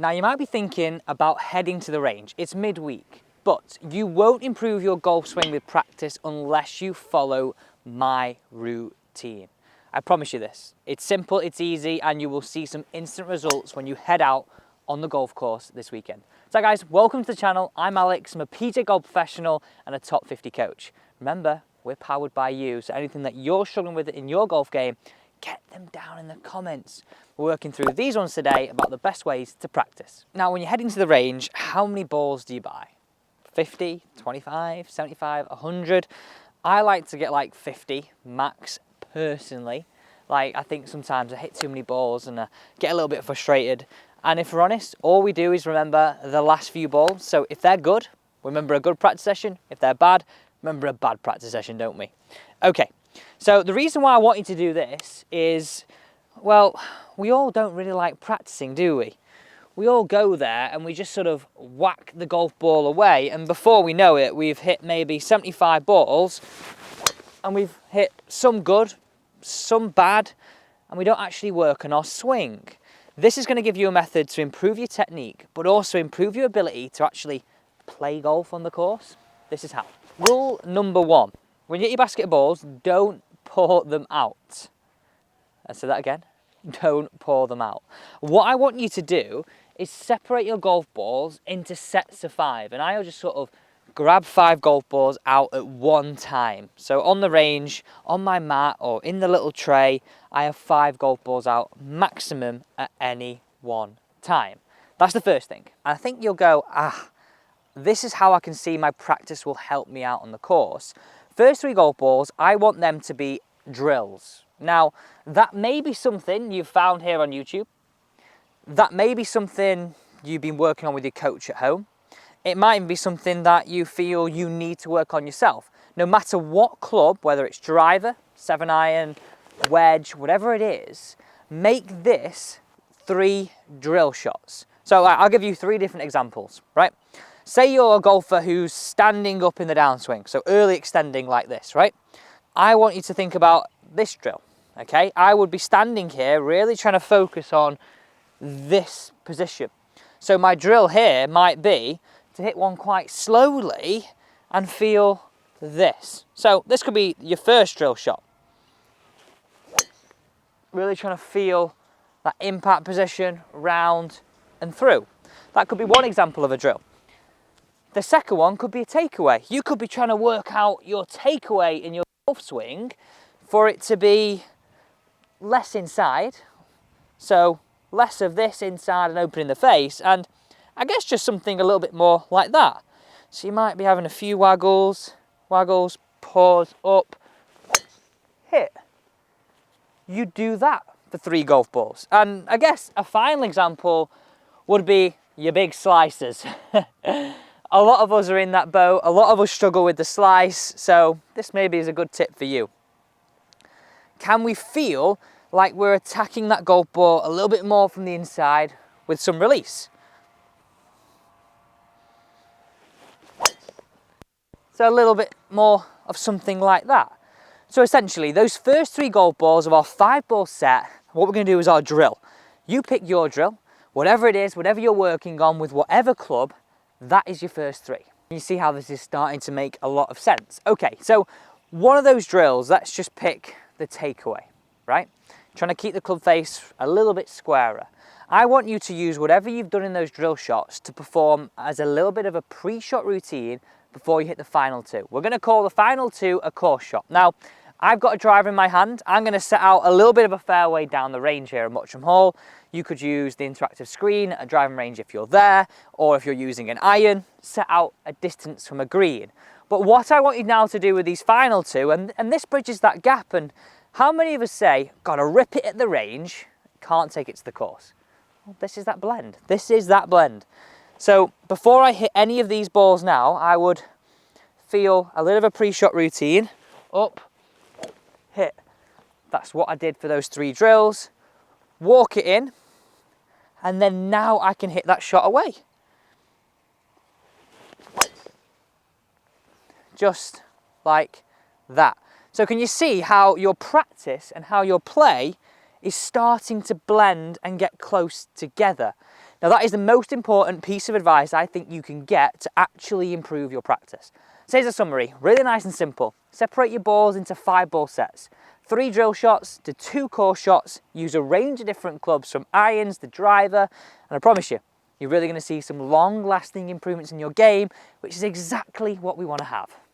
Now you might be thinking about heading to the range. It's midweek, but you won't improve your golf swing with practice unless you follow my routine. I promise you this. It's simple, it's easy, and you will see some instant results when you head out on the golf course this weekend. So guys, welcome to the channel. I'm Alex, I'm a PGA golf professional and a top 50 coach. Remember, we're powered by you, so anything that you're struggling with in your golf game, get them down in the comments. We're working through these ones today about the best ways to practice. Now, when you're heading to the range, how many balls do you buy? 50, 25, 75, 100? I like to get like 50 max personally. Like, I think sometimes I hit too many balls and I get a little bit frustrated. And if we're honest, all we do is remember the last few balls. So if they're good, remember a good practice session. If they're bad, remember a bad practice session, don't we? Okay, so the reason why I want you to do this is, well, we all don't really like practicing, do we? We all go there and we just sort of whack the golf ball away, and before we know it, we've hit maybe 75 balls, and we've hit some good, some bad, and we don't actually work on our swing. This is going to give you a method to improve your technique, but also improve your ability to actually play golf on the course. This is how. Rule number one, when you get your basket balls, don't pour them out. I'll say that again, don't pour them out. What I want you to do is separate your golf balls into sets of 5, and I'll just sort of grab 5 golf balls out at one time. So on the range, on my mat, or in the little tray, I have 5 golf balls out maximum at any one time. That's the first thing. And I think you'll go, this is how I can see my practice will help me out on the course. First 3 golf balls, I want them to be drills. Now, that may be something you've found here on YouTube. That may be something you've been working on with your coach at home. It might even be something that you feel you need to work on yourself. No matter what club, whether it's driver, 7-iron, wedge, whatever it is, make this 3 drill shots. So I'll give you 3 different examples, right? Say you're a golfer who's standing up in the downswing, so early extending like this, right? I want you to think about this drill, okay? I would be standing here really trying to focus on this position. So my drill here might be to hit one quite slowly and feel this. So this could be your first drill shot. Really trying to feel that impact position, round and through. That could be one example of a drill. The second one could be a takeaway. You could be trying to work out your takeaway in your golf swing for it to be less inside. So less of this inside and opening the face, and I guess just something a little bit more like that. So you might be having a few waggles, pause, up, hit. You do that for 3 golf balls. And I guess a final example would be your big slicers. A lot of us are in that boat. A lot of us struggle with the slice. So this maybe is a good tip for you. Can we feel like we're attacking that golf ball a little bit more from the inside with some release? So a little bit more of something like that. So essentially, those first 3 golf balls of our 5-ball set, what we're going to do is our drill. You pick your drill, whatever it is, whatever you're working on with whatever club, that is your first 3. You see how this is starting to make a lot of sense. Okay, so one of those drills, let's just pick the takeaway, right? Trying to keep the club face a little bit squarer. I want you to use whatever you've done in those drill shots to perform as a little bit of a pre-shot routine before you hit the final 2. We're going to call the final 2 a course shot. Now, I've got a driver in my hand. I'm going to set out a little bit of a fairway down the range here at Mottram Hall. You could use the interactive screen at a driving range if you're there, or if you're using an iron, set out a distance from a green. But what I want you now to do with these final 2, and this bridges that gap, and how many of us say, gotta rip it at the range, can't take it to the course? Well, this is that blend. This is that blend. So before I hit any of these balls now, I would feel a little of a pre-shot routine, up, hit. That's what I did for those 3 drills. Walk it in, and then now I can hit that shot away. Just like that. So can you see how your practice and how your play is starting to blend and get close together? Now that is the most important piece of advice I think you can get to actually improve your practice. So here's a summary, really nice and simple. Separate your balls into 5-ball sets. 3 drill shots to 2 core shots. Use a range of different clubs from irons to driver, and I promise you, you're really going to see some long-lasting improvements in your game, which is exactly what we want to have.